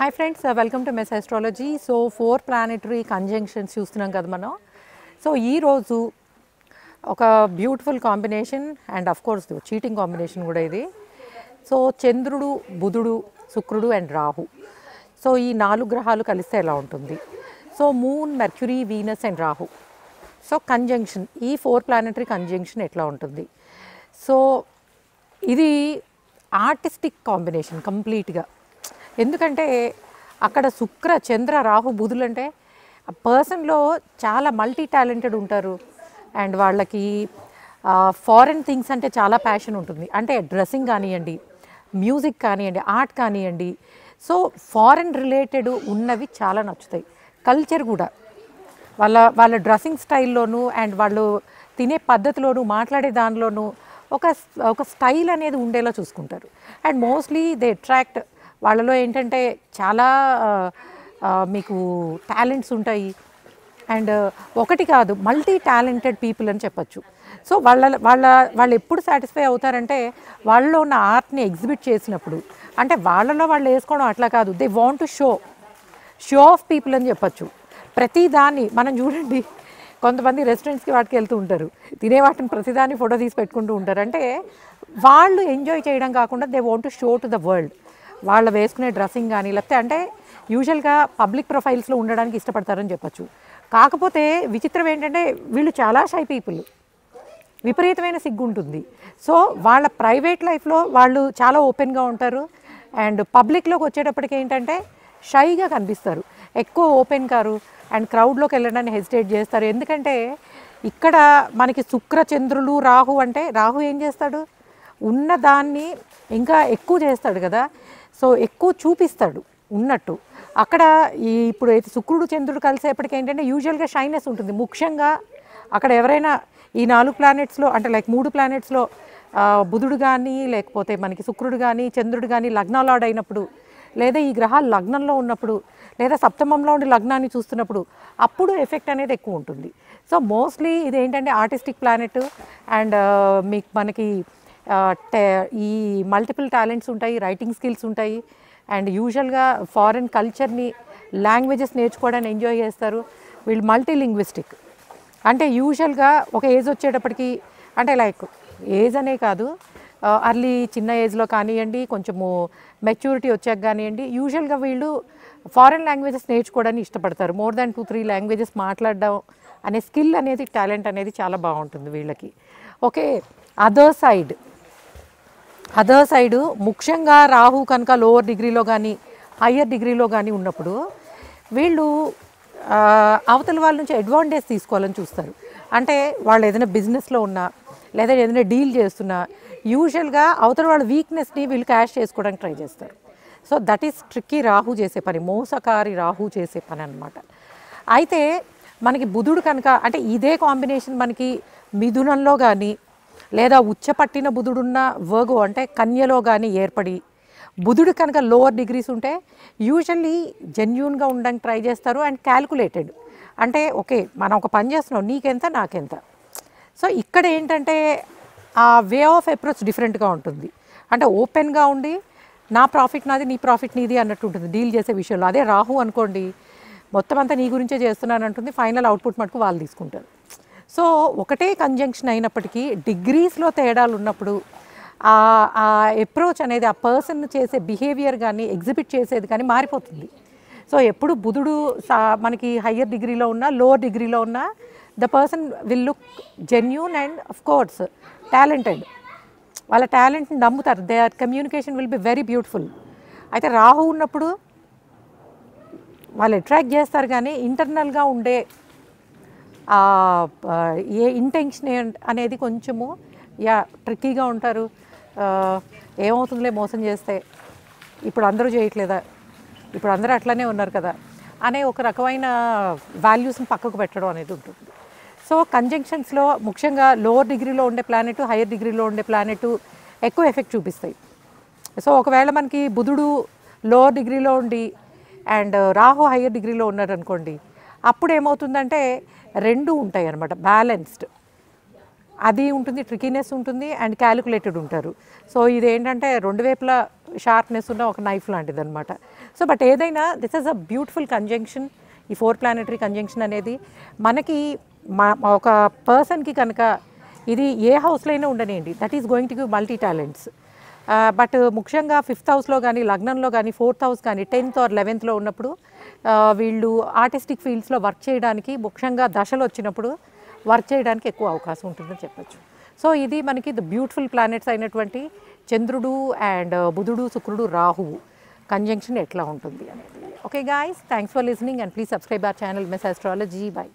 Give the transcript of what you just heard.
Hi friends, welcome to Mess Astrology. So 4 planetary conjunctions చూస్తున్నాం కదా మనం. సో ఈ రోజు ఒక beautiful combination and of course cheating combination కూడా ఇది. సో చంద్రుడు, బుధుడు, శుక్రుడు అండ్ రాహు. సో ఈ 4 గ్రహాలు కలిస్తే ఎలా ఉంటుంది? So moon, mercury, Venus and Rahu. So conjunction, ఈ 4 ప్లానెటరీ కంజంక్షన్ ఎట్లా ఉంటుంది? సో ఇది ఆర్టిస్టిక్ కాంబినేషన్ కంప్లీట్గా. ఎందుకంటే అక్కడ శుక్ర, చంద్ర, రాహు, బుధులు అంటే ఆ పర్సన్లో చాలా మల్టీ టాలెంటెడ్ ఉంటారు అండ్ వాళ్ళకి ఫారెన్ థింగ్స్ అంటే చాలా ప్యాషన్ ఉంటుంది. అంటే డ్రెస్సింగ్ కానివ్వండి, మ్యూజిక్ కానివ్వండి, ఆర్ట్ కానివ్వండి. సో ఫారెన్ రిలేటెడ్ ఉన్నవి చాలా నచ్చుతాయి. కల్చర్ కూడా వాళ్ళ డ్రెస్సింగ్ స్టైల్లోనూ అండ్ వాళ్ళు తినే పద్ధతిలోనూ మాట్లాడే దానిలోనూ ఒక స్టైల్ అనేది ఉండేలా చూసుకుంటారు. And mostly they attract. వాళ్ళలో ఏంటంటే చాలా మీకు టాలెంట్స్ ఉంటాయి అండ్ ఒకటి కాదు మల్టీ టాలెంటెడ్ పీపుల్ అని చెప్పచ్చు. సో వాళ్ళు ఎప్పుడు సాటిస్ఫై అవుతారంటే వాళ్ళలో ఉన్న ఆర్ట్ని ఎగ్జిబిట్ చేసినప్పుడు. అంటే వాళ్ళలో వాళ్ళు వేసుకోవడం అట్లా కాదు, they want to show off people అని చెప్పచ్చు. ప్రతిదాన్ని మనం చూడండి, కొంతమంది రెస్టారెంట్స్కి వాటికి వెళ్తూ ఉంటారు, తినే వాటిని ప్రతిదాన్ని ఫోటో తీసి పెట్టుకుంటూ ఉంటారు. అంటే వాళ్ళు ఎంజాయ్ చేయడం కాకుండా they want to show to the world. వాళ్ళు వేసుకునే డ్రెస్సింగ్ కానీ లేకపోతే అంటే యూజువల్గా పబ్లిక్ ప్రొఫైల్స్లో ఉండడానికి ఇష్టపడతారని చెప్పచ్చు. కాకపోతే విచిత్రం ఏంటంటే వీళ్ళు చాలా షై పీపుల్, విపరీతమైన సిగ్గు ఉంటుంది. సో వాళ్ళ ప్రైవేట్ లైఫ్లో వాళ్ళు చాలా ఓపెన్గా ఉంటారు అండ్ పబ్లిక్లోకి వచ్చేటప్పటికి ఏంటంటే షైగా కనిపిస్తారు, ఎక్కువ ఓపెన్ కారు అండ్ క్రౌడ్లోకి వెళ్ళడానికి హెసిటేట్ చేస్తారు. ఎందుకంటే ఇక్కడ మనకి శుక్ర, చంద్రులు, రాహు అంటే రాహు ఏం చేస్తాడు, ఉన్నదాన్ని ఇంకా ఎక్కువ చేస్తాడు కదా. సో ఎక్కువ చూపిస్తాడు ఉన్నట్టు. అక్కడ ఇప్పుడు అయితే శుక్రుడు, చంద్రుడు కలిసేపటికి ఏంటంటే యూజువల్గా షైనెస్ ఉంటుంది. ముఖ్యంగా అక్కడ ఎవరైనా ఈ 4 ప్లానెట్స్లో అంటే లైక్ 3 ప్లానెట్స్లో బుధుడు కానీ లేకపోతే మనకి శుక్రుడు కానీ చంద్రుడు కానీ లగ్నాలాడ్ అయినప్పుడు, లేదా ఈ గ్రహాలు లగ్నంలో ఉన్నప్పుడు, లేదా సప్తమంలో ఉండి లగ్నాన్ని చూస్తున్నప్పుడు అప్పుడు ఎఫెక్ట్ అనేది ఎక్కువ ఉంటుంది. సో మోస్ట్లీ ఇది ఏంటంటే ఆర్టిస్టిక్ ప్లానెట్ అండ్ మనకి ఈ మల్టిపుల్ టాలెంట్స్ ఉంటాయి, రైటింగ్ స్కిల్స్ ఉంటాయి అండ్ యూజువల్గా ఫారెన్ కల్చర్ని, లాంగ్వేజెస్ నేర్చుకోవడానికి ఎంజాయ్ చేస్తారు. వీళ్ళు మల్టీ లింగ్విస్టిక్. అంటే యూజువల్గా ఒక ఏజ్ వచ్చేటప్పటికి అంటే లైక్ ఏజ్ అనే కాదు, అర్లీ చిన్న ఏజ్లో కానివ్వండి, కొంచెము మెచ్యూరిటీ వచ్చాక కానివ్వండి, యూజువల్గా వీళ్ళు ఫారెన్ లాంగ్వేజెస్ నేర్చుకోవడానికి ఇష్టపడతారు. మోర్ దాన్ 2-3 లాంగ్వేజెస్ మాట్లాడడం అనే స్కిల్ అనేది, టాలెంట్ అనేది చాలా బాగుంటుంది వీళ్ళకి. ఓకే, అదర్ సైడు ముఖ్యంగా రాహు కనుక లోవర్ డిగ్రీలో కానీ హయ్యర్ డిగ్రీలో కానీ ఉన్నప్పుడు వీళ్ళు అవతల వాళ్ళ నుంచి అడ్వాంటేజ్ తీసుకోవాలని చూస్తారు. అంటే వాళ్ళు ఏదైనా బిజినెస్లో ఉన్నా లేదా ఏదైనా డీల్ చేస్తున్నా యూజువల్గా అవతల వాళ్ళ వీక్నెస్ని వీళ్ళు క్యాష్ చేసుకోవడానికి ట్రై చేస్తారు. So that is tricky Rahu చేసే పని, మోసకారి రాహు చేసే పని అనమాట. అయితే మనకి బుధుడు కనుక అంటే ఇదే కాంబినేషన్ మనకి మిథునంలో కానీ లేదా ఉచ్చపట్టిన బుధుడున్న వర్గో అంటే కన్యలో కానీ ఏర్పడి బుధుడు కనుక లోవర్ డిగ్రీస్ ఉంటే యూజువల్లీ జెన్యూన్గా ఉండడానికి ట్రై చేస్తారు అండ్ క్యాల్కులేటెడ్. అంటే ఓకే మనం ఒక పని చేస్తున్నాం, నీకెంత నాకెంత. సో ఇక్కడ ఏంటంటే ఆ వే ఆఫ్ అప్రోచ్ డిఫరెంట్గా ఉంటుంది. అంటే ఓపెన్గా ఉండి నా ప్రాఫిట్ నాది, నీ ప్రాఫిట్ నీది అన్నట్టు ఉంటుంది డీల్ చేసే విషయంలో. అదే రాహు అనుకోండి, మొత్తం అంతా నీ గురించే చేస్తున్నాను అంటుంది, ఫైనల్ అవుట్పుట్ మటుకు వాళ్ళు తీసుకుంటారు. సో ఒకటే కంజంక్షన్ అయినప్పటికీ డిగ్రీస్లో తేడాలు ఉన్నప్పుడు ఆ అప్రోచ్ అనేది ఆ పర్సన్ చేసే బిహేవియర్ కానీ ఎగ్జిబిట్ చేసేది కానీ మారిపోతుంది. సో ఎప్పుడు బుధుడు మనకి హయ్యర్ డిగ్రీలో ఉన్నా లోవర్ డిగ్రీలో ఉన్నా the person will look genuine and of course talented. వాళ్ళ టాలెంట్ని నమ్ముతారు, they are communication will be very beautiful. అయితే రాహు ఉన్నప్పుడు వాళ్ళు అట్రాక్ట్ చేస్తారు కానీ ఇంటర్నల్గా ఉండే ఏ ఇంటెన్షన్ అనేది కొంచెము ట్రిక్కీగా ఉంటారు. ఏమవుతుందిలే మోసం చేస్తే, ఇప్పుడు అందరూ చేయట్లేదా, ఇప్పుడు అందరూ అట్లనే ఉన్నారు కదా అనే ఒక రకమైన వాల్యూస్ని పక్కకు పెట్టడం అనేది ఉంటుంది. సో కంజంక్షన్స్లో ముఖ్యంగా లోవర్ డిగ్రీలో ఉండే ప్లానెట్, హయ్యర్ డిగ్రీలో ఉండే ప్లానెట్ ఎక్కువ ఎఫెక్ట్ చూపిస్తాయి. సో ఒకవేళ మనకి బుధుడు లోవర్ డిగ్రీలో ఉండి అండ్ రాహు హయ్యర్ డిగ్రీలో ఉన్నారనుకోండి, అప్పుడు ఏమవుతుందంటే 2 ఉంటాయి అన్నమాట, బ్యాలెన్స్డ్. అది ఉంటుంది, ట్రికీనెస్ ఉంటుంది అండ్ క్యాలిక్యులేటెడ్ ఉంటారు. సో ఇదేంటంటే రెండు వైపులా షార్ప్నెస్ ఉన్న ఒక నైఫ్ లాంటిది అనమాట. సో బట్ ఏదైనా this is a beautiful conjunction. ఈ 4 ప్లానెటరీ కంజంక్షన్ అనేది మనకి ఒక పర్సన్కి కనుక ఇది ఏ హౌస్లో అయినా ఉండనియండి, that is going to give multi talents. But ముఖ్యంగా 5th హౌస్లో కానీ, లగ్నంలో కానీ, 4th హౌస్ కానీ, 10th ఆర్ 11thలో ఉన్నప్పుడు వీళ్ళు ఆర్టిస్టిక్ ఫీల్డ్స్లో వర్క్ చేయడానికి, ముఖ్యంగా దశలు వచ్చినప్పుడు వర్క్ చేయడానికి ఎక్కువ అవకాశం ఉంటుందని చెప్పచ్చు. సో ఇది మనకి ద బ్యూటిఫుల్ ప్లానెట్స్ అయినటువంటి చంద్రుడు అండ్ బుధుడు, శుక్రుడు, రాహువు కంజంక్షన్ ఎట్లా ఉంటుంది అనేది. Okay guys, thanks for listening and please subscribe our channel miss astrology. By.